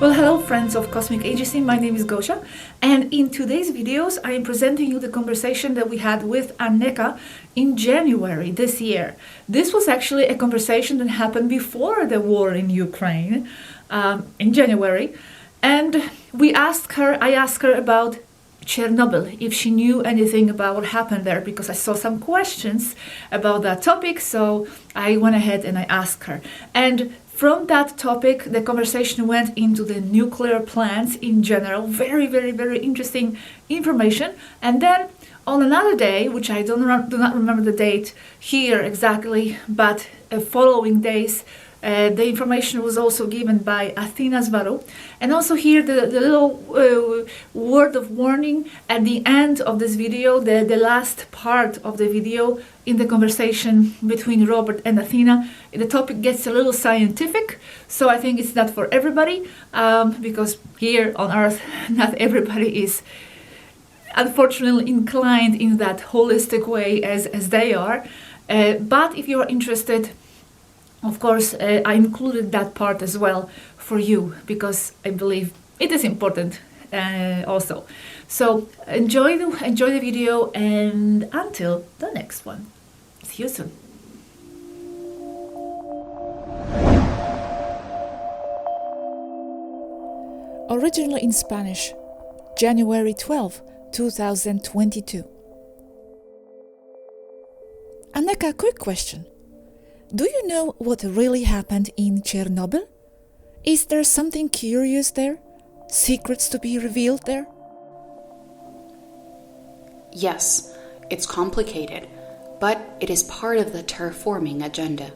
Well, hello friends of Cosmic Agency, my name is Gosha, and in today's videos I am presenting you the conversation that we had with Aneeka in January this year. This was actually a conversation that happened before the war in Ukraine, in January, and I asked her about Chernobyl, if she knew anything about what happened there, because I saw some questions about that topic, so I went ahead and I asked her. And from that topic, the conversation went into the nuclear plants in general. Very, very, very interesting information. And then on another day, which I do not remember the date here exactly, but following days, the information was also given by Athena Swaruu. And also here the little word of warning at the end of this video, the last part of the video in the conversation between Robert and Athena. The topic gets a little scientific, so I think it's not for everybody, because here on Earth not everybody is unfortunately inclined in that holistic way as they are. But if you are interested, of course, I included that part as well for you, because I believe it is important also. So enjoy the video, and until the next one. See you soon. Originally in Spanish, January 12, 2022. Aneeka, quick question. Do you know what really happened in Chernobyl? Is there something curious there? Secrets to be revealed there? Yes, it's complicated, but it is part of the terraforming agenda.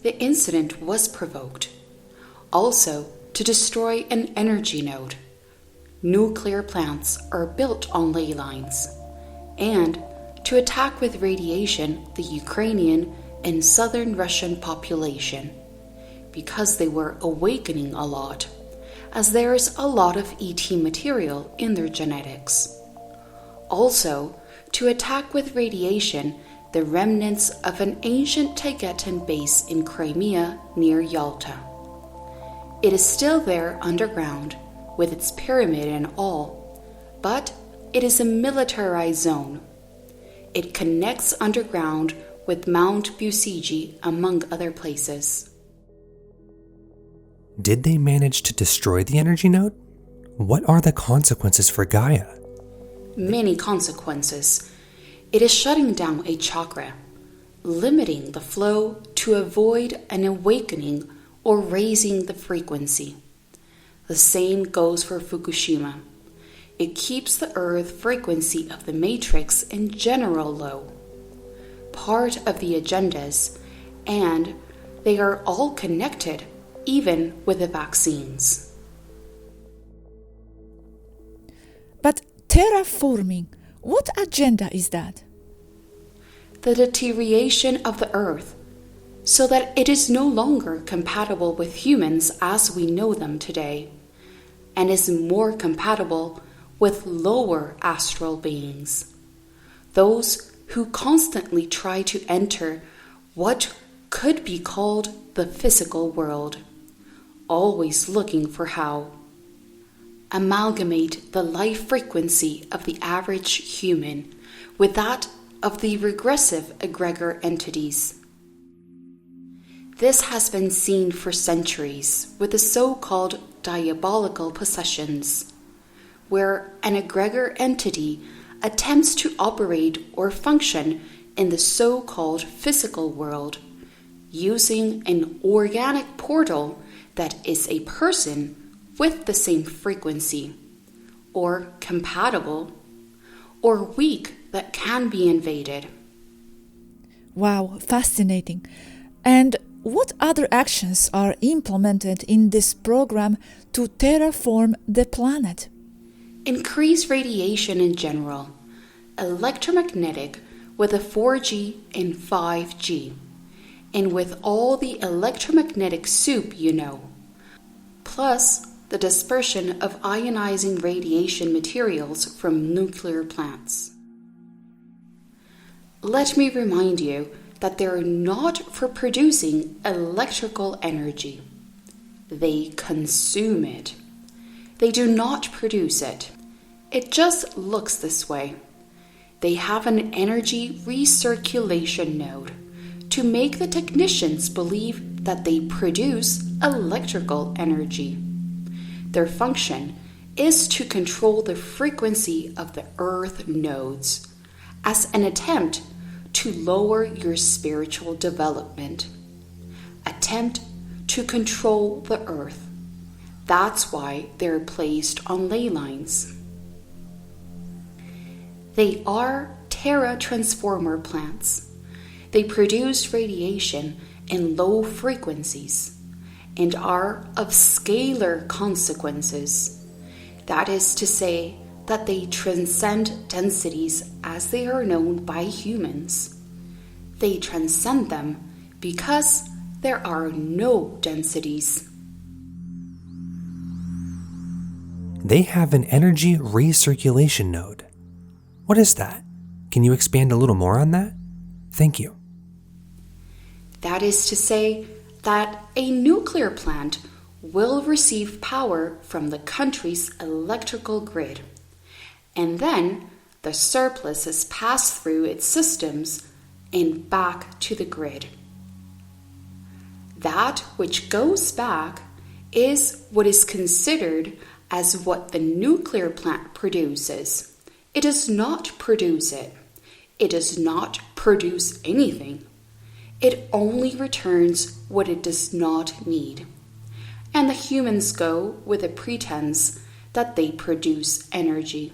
The incident was provoked, also to destroy an energy node. Nuclear plants are built on ley lines, and to attack with radiation the Ukrainian and southern Russian population, because they were awakening a lot, as there is a lot of ET material in their genetics. Also, to attack with radiation the remnants of an ancient Tibetan base in Crimea near Yalta. It is still there underground, with its pyramid and all, but it is a militarized zone. It connects underground with Mount Busigi, among other places. Did they manage to destroy the energy node? What are the consequences for Gaia? Many consequences. It is shutting down a chakra, limiting the flow to avoid an awakening or raising the frequency. The same goes for Fukushima. It keeps the Earth frequency of the matrix in general low. Part of the agendas, and they are all connected, even with the vaccines. But terraforming, what agenda is that? The deterioration of the Earth, so that it is no longer compatible with humans as we know them today, and is more compatible with lower astral beings, those who constantly try to enter what could be called the physical world, always looking for how. Amalgamate the life frequency of the average human with that of the regressive egregor entities. This has been seen for centuries with the so-called diabolical possessions, where an egregor entity attempts to operate or function in the so-called physical world, using an organic portal that is a person with the same frequency, or compatible, or weak that can be invaded. Wow, fascinating. And what other actions are implemented in this program to terraform the planet? Increase radiation in general, electromagnetic with a 4G and 5G, and with all the electromagnetic soup you know, plus the dispersion of ionizing radiation materials from nuclear plants. Let me remind you that they are not for producing electrical energy. They consume it. They do not produce it. It just looks this way. They have an energy recirculation node to make the technicians believe that they produce electrical energy. Their function is to control the frequency of the earth nodes as an attempt to lower your spiritual development. Attempt to control the earth. That's why they're placed on ley lines. They are Terra transformer plants. They produce radiation in low frequencies and are of scalar consequences. That is to say that they transcend densities as they are known by humans. They transcend them because there are no densities. They have an energy recirculation node. What is that? Can you expand a little more on that? Thank you. That is to say that a nuclear plant will receive power from the country's electrical grid, and then the surplus is passed through its systems and back to the grid. That which goes back is what is considered as what the nuclear plant produces. It does not produce it. It does not produce anything. It only returns what it does not need. And the humans go with a pretense that they produce energy.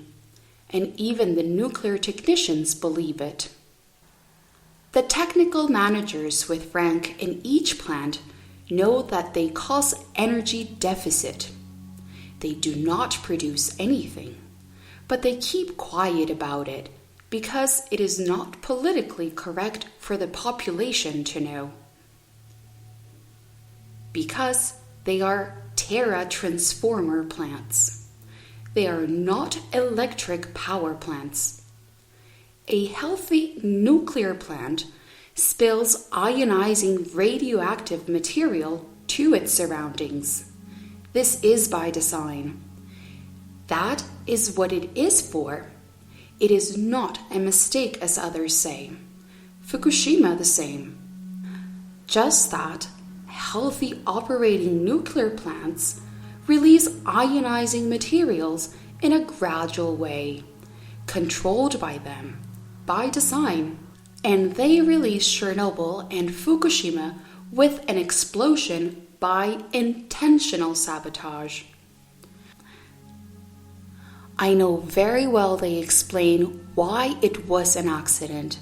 And even the nuclear technicians believe it. The technical managers with rank in each plant know that they cause energy deficit. They do not produce anything, but they keep quiet about it because it is not politically correct for the population to know. Because they are Terra transformer plants. They are not electric power plants. A healthy nuclear plant spills ionizing radioactive material to its surroundings. This is by design. That is what it is for. It is not a mistake, as others say. Fukushima the same. Just that healthy operating nuclear plants release ionizing materials in a gradual way, controlled by them, by design, and they release Chernobyl and Fukushima with an explosion by intentional sabotage. I know very well they explain why it was an accident,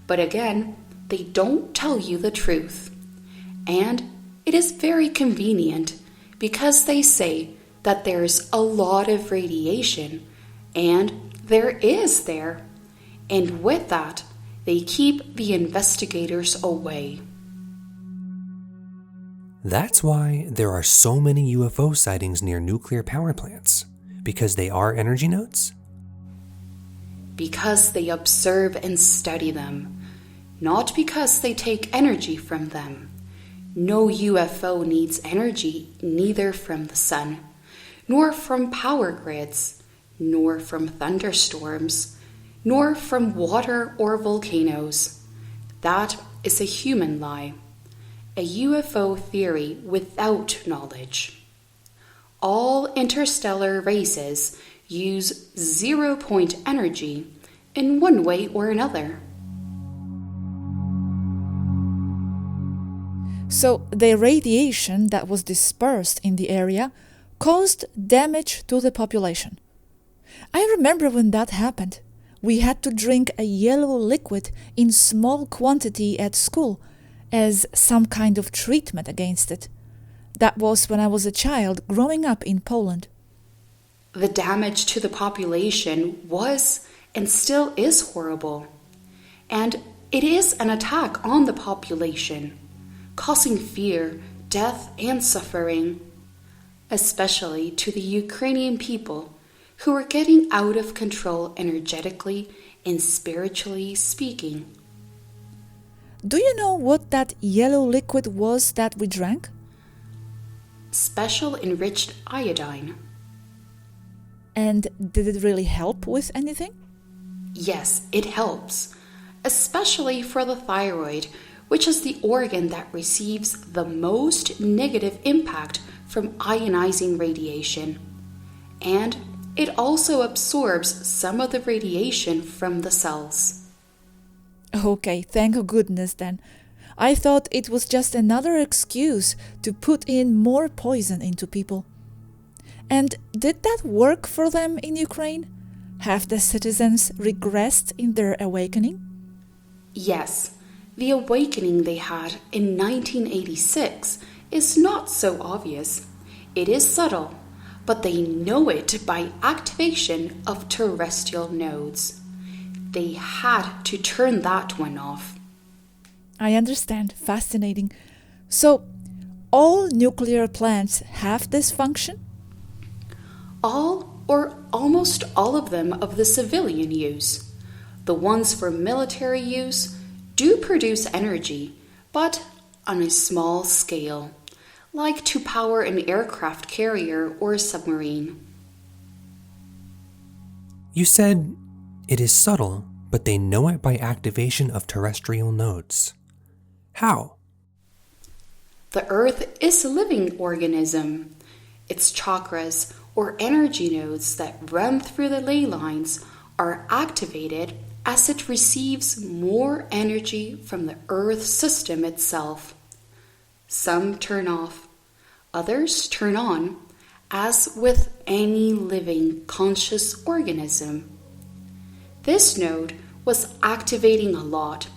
but again, they don't tell you the truth. And it is very convenient because they say that there's a lot of radiation, and there is there. And with that, they keep the investigators away. That's why there are so many UFO sightings near nuclear power plants, because they are energy nodes? Because they observe and study them, not because they take energy from them. No UFO needs energy neither from the sun, nor from power grids, nor from thunderstorms, nor from water or volcanoes. That is a human lie, a UFO theory without knowledge. All interstellar races use zero-point energy in one way or another. So the radiation that was dispersed in the area caused damage to the population. I remember when that happened. We had to drink a yellow liquid in small quantity at school as some kind of treatment against it. That was when I was a child growing up in Poland. The damage to the population was and still is horrible. And it is an attack on the population, causing fear, death, and suffering, especially to the Ukrainian people who are getting out of control energetically and spiritually speaking. Do you know what that yellow liquid was that we drank? special enriched iodine. And did it really help with anything? Yes, it helps, especially for the thyroid, which is the organ that receives the most negative impact from ionizing radiation. And it also absorbs some of the radiation from the cells. Okay, thank goodness then. I thought it was just another excuse to put in more poison into people. And did that work for them in Ukraine? Have the citizens regressed in their awakening? Yes, the awakening they had in 1986 is not so obvious. It is subtle, but they know it by activation of terrestrial nodes. They had to turn that one off. I understand. Fascinating. So, all nuclear plants have this function? All or almost all of them of the civilian use. The ones for military use do produce energy, but on a small scale, like to power an aircraft carrier or a submarine. You said it is subtle, but they know it by activation of terrestrial nodes. How? The Earth is a living organism. Its chakras, or energy nodes that run through the ley lines, are activated as it receives more energy from the Earth system itself. Some turn off, others turn on, as with any living conscious organism. This node was activating a lot.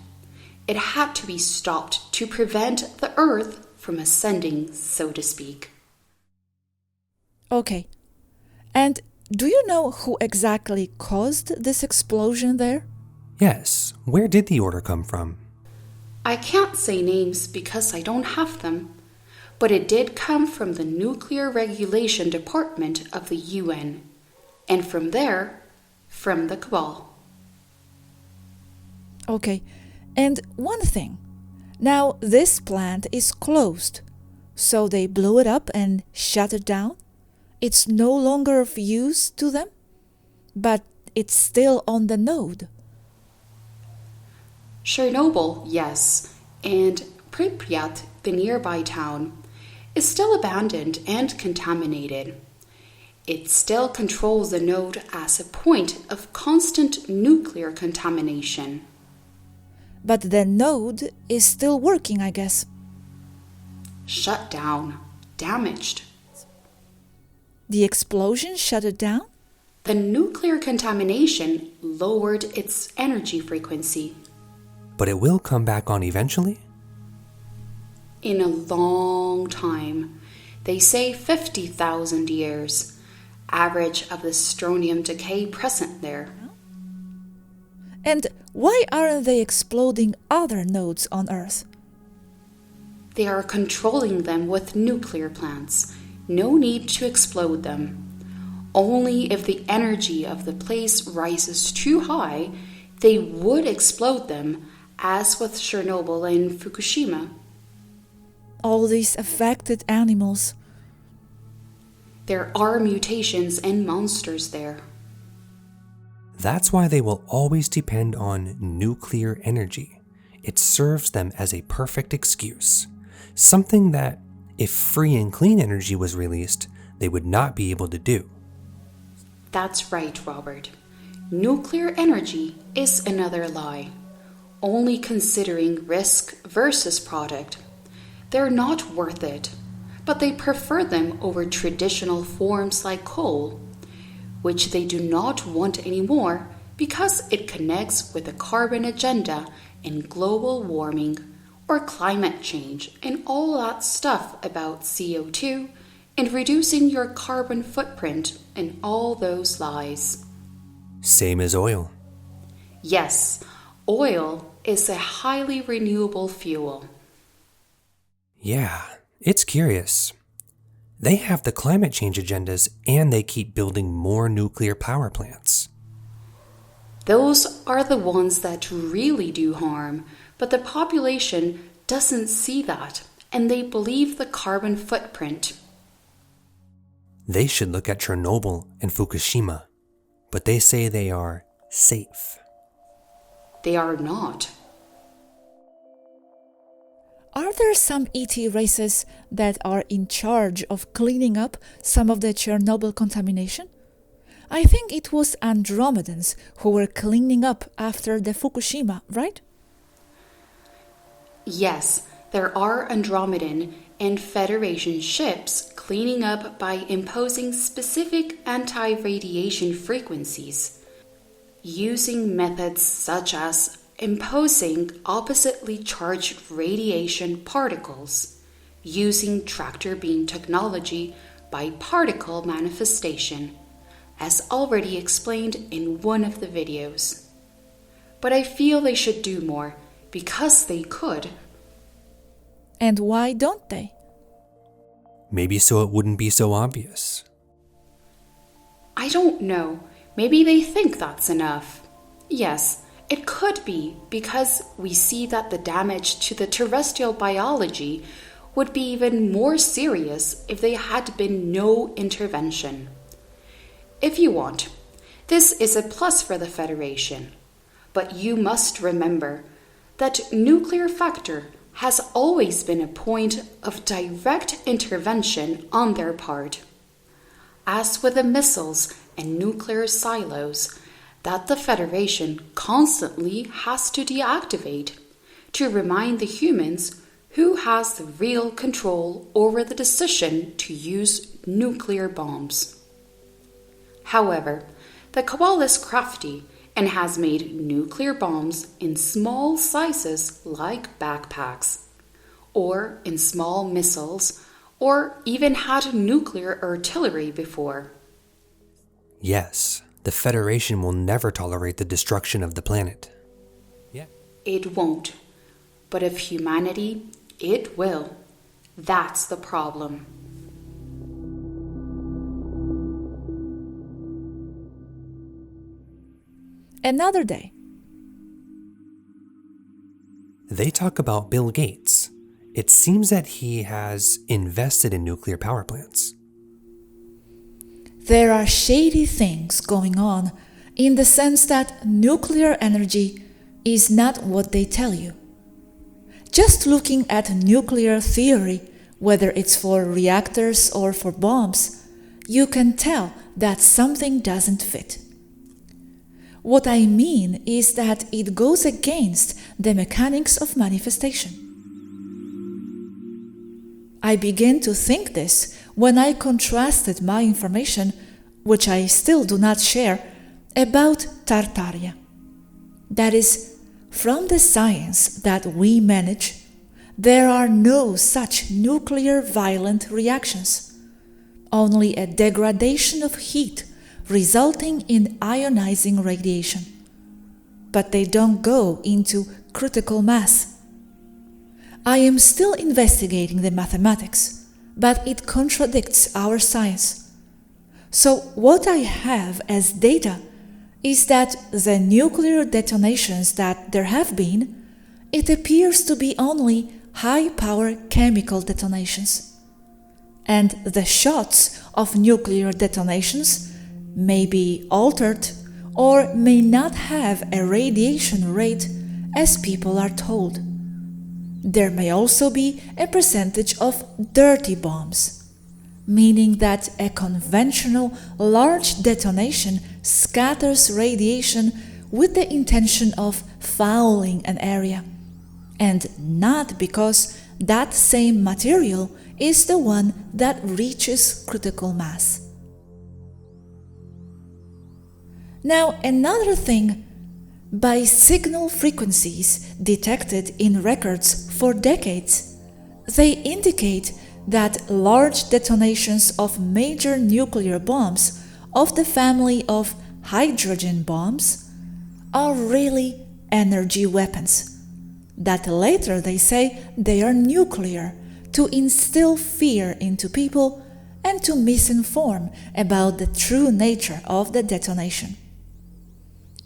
It had to be stopped to prevent the Earth from ascending, so to speak. Okay. And do you know who exactly caused this explosion there? Yes, where did the order come from? I can't say names because I don't have them, but it did come from the Nuclear Regulation Department of the UN, and from there, from the Cabal. Okay. And one thing. Now this plant is closed, so they blew it up and shut it down? It's no longer of use to them, but it's still on the node. Chernobyl, yes, and Pripyat, the nearby town, is still abandoned and contaminated. It still controls the node as a point of constant nuclear contamination. But the node is still working, I guess. Shut down, damaged. The explosion shut it down? The nuclear contamination lowered its energy frequency. But it will come back on eventually? In a long time. They say 50,000 years. Average of the strontium decay present there. And why aren't they exploding other nodes on Earth? They are controlling them with nuclear plants. No need to explode them. Only if the energy of the place rises too high, they would explode them, as with Chernobyl and Fukushima. All these affected animals. There are mutations and monsters there. That's why they will always depend on nuclear energy. It serves them as a perfect excuse. Something that, if free and clean energy was released, they would not be able to do. That's right, Robert. Nuclear energy is another lie. Only considering risk versus product. They're not worth it, but they prefer them over traditional forms like coal, which they do not want anymore because it connects with the carbon agenda and global warming or climate change and all that stuff about CO2 and reducing your carbon footprint and all those lies. Same as oil. Yes, oil is a highly renewable fuel. Yeah, it's curious. They have the climate change agendas and they keep building more nuclear power plants. Those are the ones that really do harm, but the population doesn't see that and they believe the carbon footprint. They should look at Chernobyl and Fukushima, but they say they are safe. They are not. Are there some ET races that are in charge of cleaning up some of the Chernobyl contamination? I think it was Andromedans who were cleaning up after the Fukushima, right? Yes, there are Andromedan and Federation ships cleaning up by imposing specific anti-radiation frequencies, using methods such as imposing oppositely charged radiation particles, using tractor beam technology by particle manifestation, as already explained in one of the videos. But I feel they should do more, because they could. And why don't they? Maybe so it wouldn't be so obvious. I don't know. Maybe they think that's enough. Yes, it could be, because we see that the damage to the terrestrial biology would be even more serious if there had been no intervention. If you want, this is a plus for the Federation. But you must remember that nuclear factor has always been a point of direct intervention on their part. As with the missiles and nuclear silos that the Federation constantly has to deactivate to remind the humans who has the real control over the decision to use nuclear bombs. However, the Cabal is crafty and has made nuclear bombs in small sizes like backpacks, or in small missiles, or even had nuclear artillery before. Yes, the Federation will never tolerate the destruction of the planet. Yeah. It won't. But of humanity, it will. That's the problem. Another day. They talk about Bill Gates. It seems that he has invested in nuclear power plants. There are shady things going on in the sense that nuclear energy is not what they tell you. Just looking at nuclear theory, whether it's for reactors or for bombs, you can tell that something doesn't fit. What I mean is that it goes against the mechanics of manifestation. I began to think this when I contrasted my information, which I still do not share, about Tartaria. That is, from the science that we manage, there are no such nuclear violent reactions, only a degradation of heat resulting in ionizing radiation. But they don't go into critical mass. I am still investigating the mathematics, but it contradicts our science. So what I have as data is that the nuclear detonations that there have been, it appears to be only high-power chemical detonations. And the shots of nuclear detonations may be altered or may not have a radiation rate as people are told. There may also be a percentage of dirty bombs, meaning that a conventional large detonation scatters radiation with the intention of fouling an area, and not because that same material is the one that reaches critical mass. Now, another thing, by signal frequencies detected in records for decades, they indicate that large detonations of major nuclear bombs of the family of hydrogen bombs are really energy weapons, that later they say they are nuclear to instill fear into people and to misinform about the true nature of the detonation.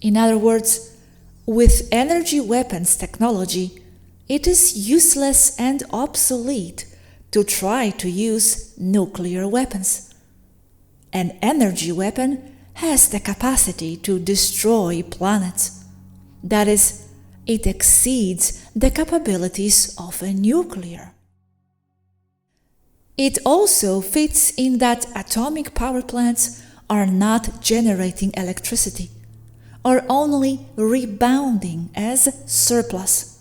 In other words, with energy weapons technology, it is useless and obsolete to try to use nuclear weapons. An energy weapon has the capacity to destroy planets. That is, it exceeds the capabilities of a nuclear. It also fits in that atomic power plants are not generating electricity, or only rebounding as surplus,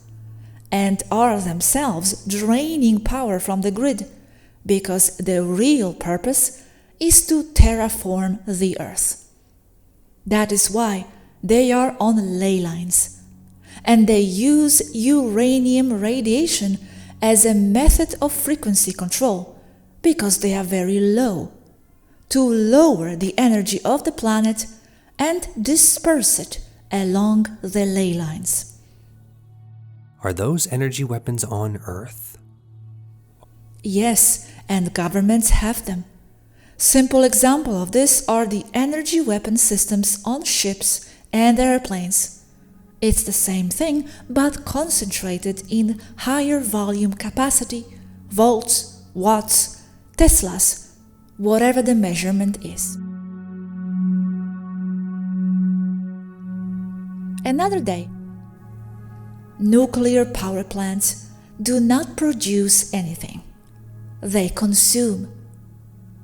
and are themselves draining power from the grid, because the real purpose is to terraform the Earth. That is why they are on ley lines, and they use uranium radiation as a method of frequency control, because they are very low, to lower the energy of the planet and disperse it along the ley lines. Are those energy weapons on Earth? Yes, and governments have them. Simple example of this are the energy weapon systems on ships and airplanes. It's the same thing, but concentrated in higher volume capacity, volts, watts, Teslas, whatever the measurement is. Another day. Nuclear power plants do not produce anything. They consume.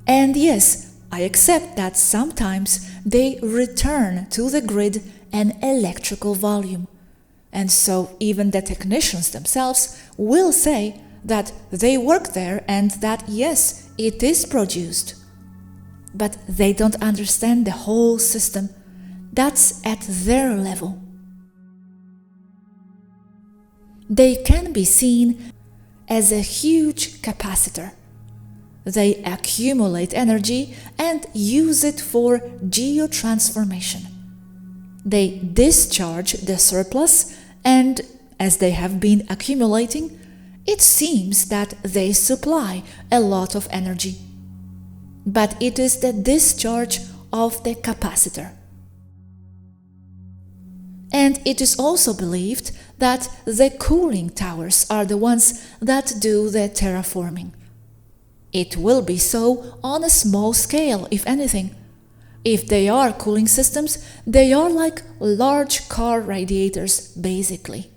And yes, I accept that sometimes they return to the grid an electrical volume. And so even the technicians themselves will say that they work there and that yes, it is produced. But they don't understand the whole system. That's at their level. They can be seen as a huge capacitor. They accumulate energy and use it for geotransformation. They discharge the surplus, and as they have been accumulating, it seems that they supply a lot of energy. But it is the discharge of the capacitor. And it is also believed that the cooling towers are the ones that do the terraforming. It will be so on a small scale, if anything. If they are cooling systems, they are like large car radiators, basically.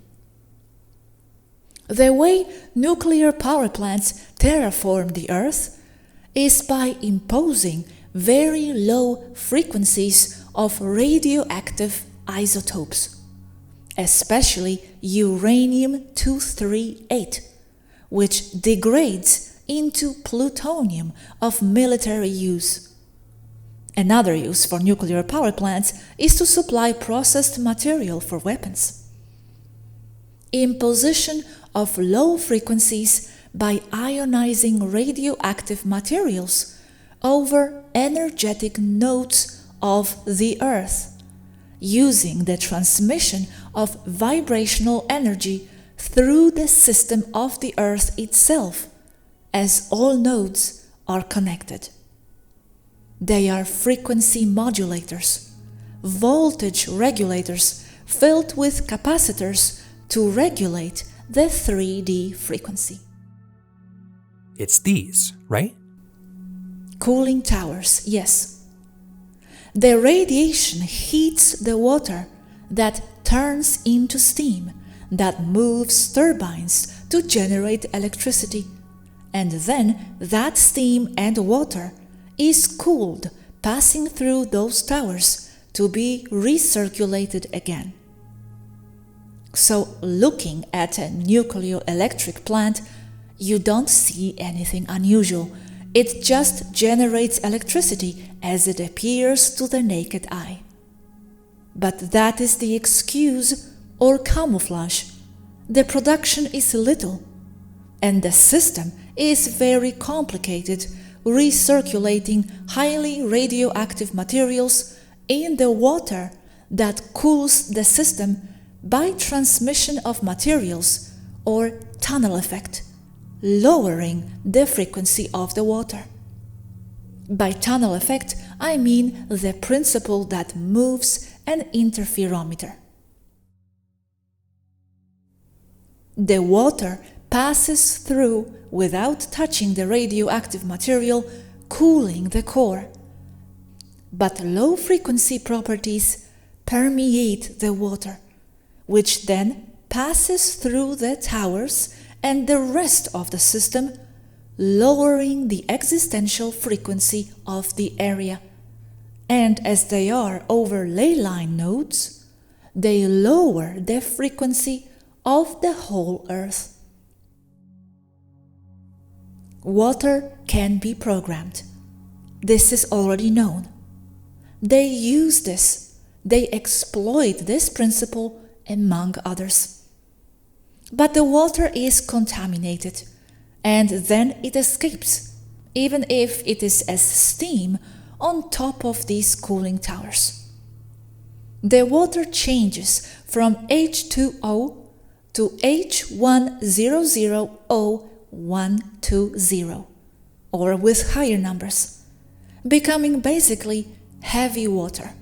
The way nuclear power plants terraform the Earth is by imposing very low frequencies of radioactive isotopes, especially uranium-238, which degrades into plutonium of military use. Another use for nuclear power plants is to supply processed material for weapons. Imposition of low frequencies by ionizing radioactive materials over energetic nodes of the Earth, using the transmission of vibrational energy through the system of the Earth itself, as all nodes are connected. They are frequency modulators, voltage regulators filled with capacitors to regulate the 3D frequency. It's these, right? Cooling towers, yes. The radiation heats the water that turns into steam that moves turbines to generate electricity, and then that steam and water is cooled, passing through those towers to be recirculated again. So, looking at a nuclear electric plant, you don't see anything unusual. It just generates electricity as it appears to the naked eye. But that is the excuse or camouflage. The production is little, and the system is very complicated, recirculating highly radioactive materials in the water that cools the system by transmission of materials or tunnel effect, lowering the frequency of the water. By tunnel effect, I mean the principle that moves an interferometer. The water passes through without touching the radioactive material, cooling the core, but low-frequency properties permeate the water, which then passes through the towers and the rest of the system, lowering the existential frequency of the area. And as they are over ley line nodes, they lower the frequency of the whole Earth. Water can be programmed. This is already known. They use this, they exploit this principle among others. But the water is contaminated, and then it escapes, even if it is as steam on top of these cooling towers. The water changes from H2O to H100O120, or with higher numbers, becoming basically heavy water.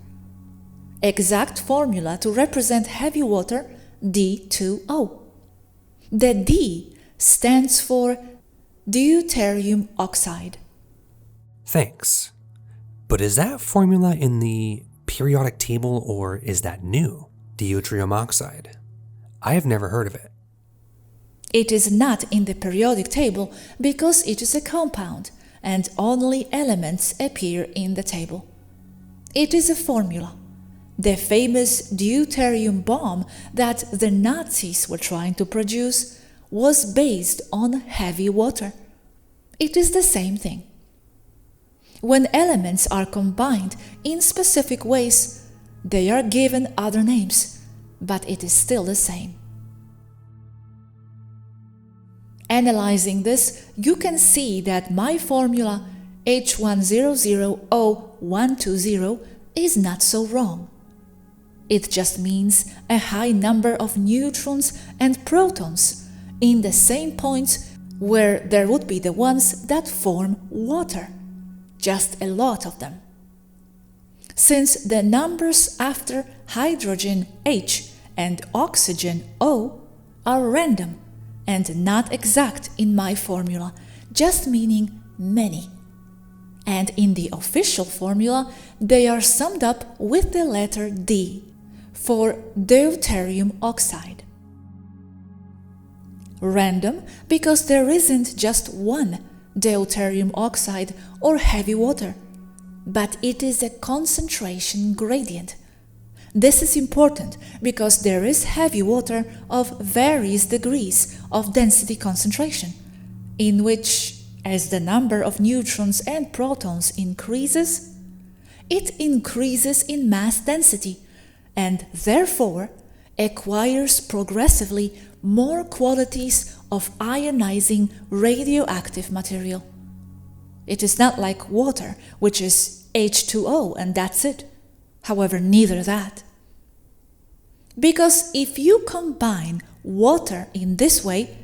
Exact formula to represent heavy water, D2O. The D stands for deuterium oxide. Thanks. But is that formula in the periodic table or is that new, deuterium oxide? I have never heard of it. It is not in the periodic table because it is a compound and only elements appear in the table. It is a formula, the famous deuterium bomb that the Nazis were trying to produce was based on heavy water. It is the same thing. When elements are combined in specific ways, they are given other names, but it is still the same. Analyzing this, you can see that my formula H100O120 is not so wrong. It just means a high number of neutrons and protons in the same points where there would be the ones that form water. Just a lot of them. Since the numbers after hydrogen H and oxygen O are random and not exact in my formula, just meaning many. And in the official formula, they are summed up with the letter D for deuterium oxide. Random because there isn't just one deuterium oxide or heavy water, but it is a concentration gradient. This is important because there is heavy water of various degrees of density concentration, in which, as the number of neutrons and protons increases, it increases in mass density and therefore acquires progressively more qualities of ionizing radioactive material. It is not like water, which is H2O and that's it. However, neither that. Because if you combine water in this way,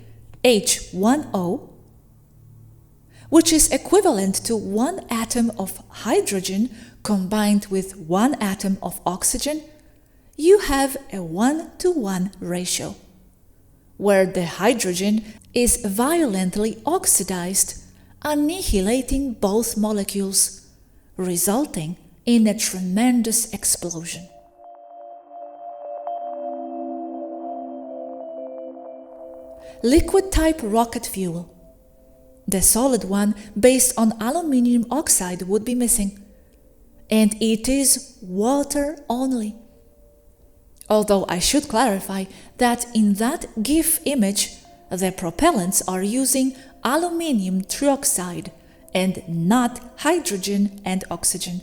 H1O, which is equivalent to one atom of hydrogen combined with one atom of oxygen, you have a 1-to-1 ratio, where the hydrogen is violently oxidized, annihilating both molecules, resulting in a tremendous explosion. Liquid-type rocket fuel. The solid one based on aluminium oxide would be missing, and it is water only. Although I should clarify that in that GIF image, the propellants are using aluminium trioxide and not hydrogen and oxygen.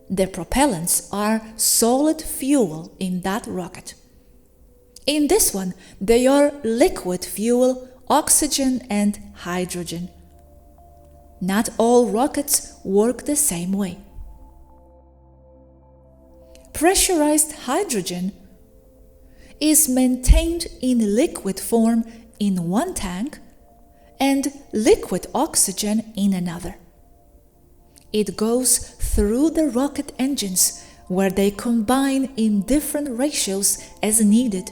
The propellants are solid fuel in that rocket. In this one, they are liquid fuel, oxygen and hydrogen. Not all rockets work the same way. Pressurized hydrogen is maintained in liquid form in one tank and liquid oxygen in another. It goes through the rocket engines where they combine in different ratios as needed,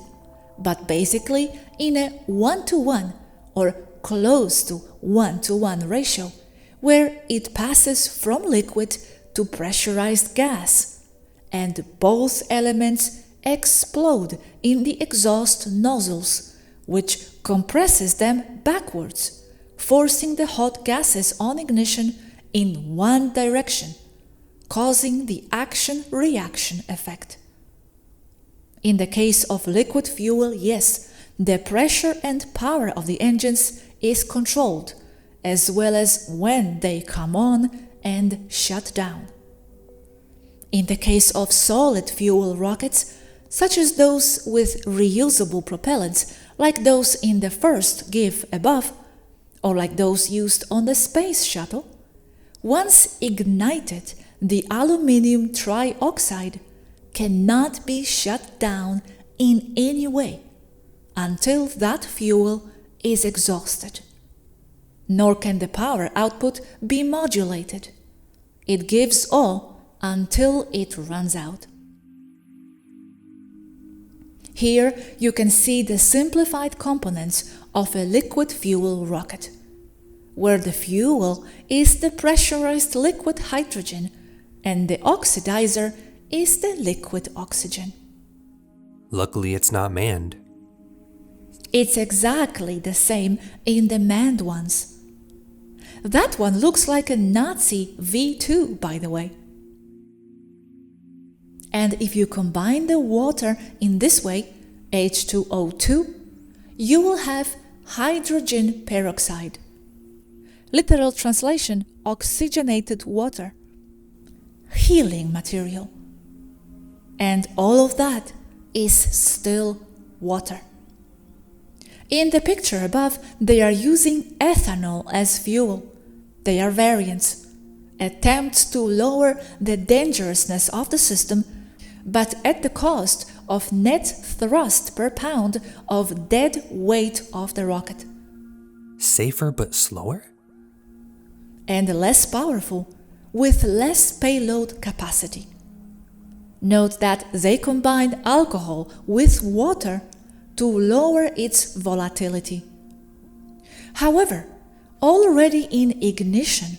but basically in a 1-to-1 or close to 1-to-1 ratio, where it passes from liquid to pressurized gas, and both elements explode in the exhaust nozzles, which compresses them backwards, forcing the hot gases on ignition in one direction, causing the action-reaction effect. In the case of liquid fuel, yes, the pressure and power of the engines is controlled, as well as when they come on and shut down. In the case of solid fuel rockets, such as those with reusable propellants, like those in the first GIF above, or like those used on the space shuttle, once ignited, the aluminium trioxide cannot be shut down in any way until that fuel is exhausted. Nor can the power output be modulated. It gives all until it runs out. Here you can see the simplified components of a liquid fuel rocket, where the fuel is the pressurized liquid hydrogen and the oxidizer is the liquid oxygen. Luckily, it's not manned. It's exactly the same in the manned ones. That one looks like a Nazi V2, by the way. And if you combine the water in this way, H2O2, you will have hydrogen peroxide. Literal translation, oxygenated water. Healing material. And all of that is still water. In the picture above, they are using ethanol as fuel. They are variants, attempts to lower the dangerousness of the system, but at the cost of net thrust per pound of dead weight of the rocket. Safer but slower? And less powerful, with less payload capacity. Note that they combined alcohol with water to lower its volatility. However, already in ignition,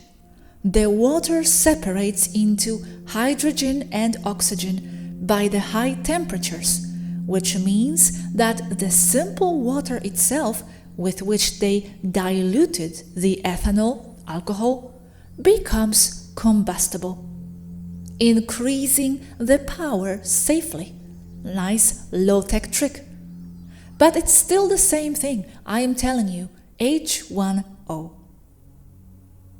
the water separates into hydrogen and oxygen by the high temperatures, which means that the simple water itself with which they diluted the ethanol, alcohol, becomes combustible, increasing the power safely. Nice low-tech trick. But it's still the same thing, I am telling you, H1O.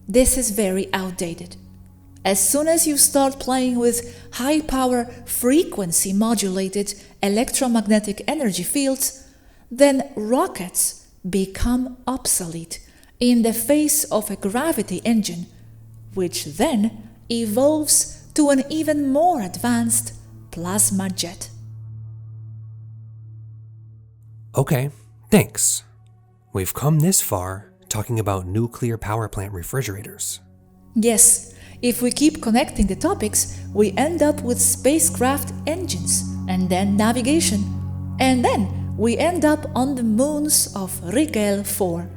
This is very outdated. As soon as you start playing with high-power, frequency-modulated electromagnetic energy fields, then rockets become obsolete in the face of a gravity engine, which then evolves to an even more advanced plasma jet. Okay, thanks. We've come this far talking about nuclear power plant refrigerators. Yes, if we keep connecting the topics, we end up with spacecraft engines, and then navigation, and then we end up on the moons of Rigel 4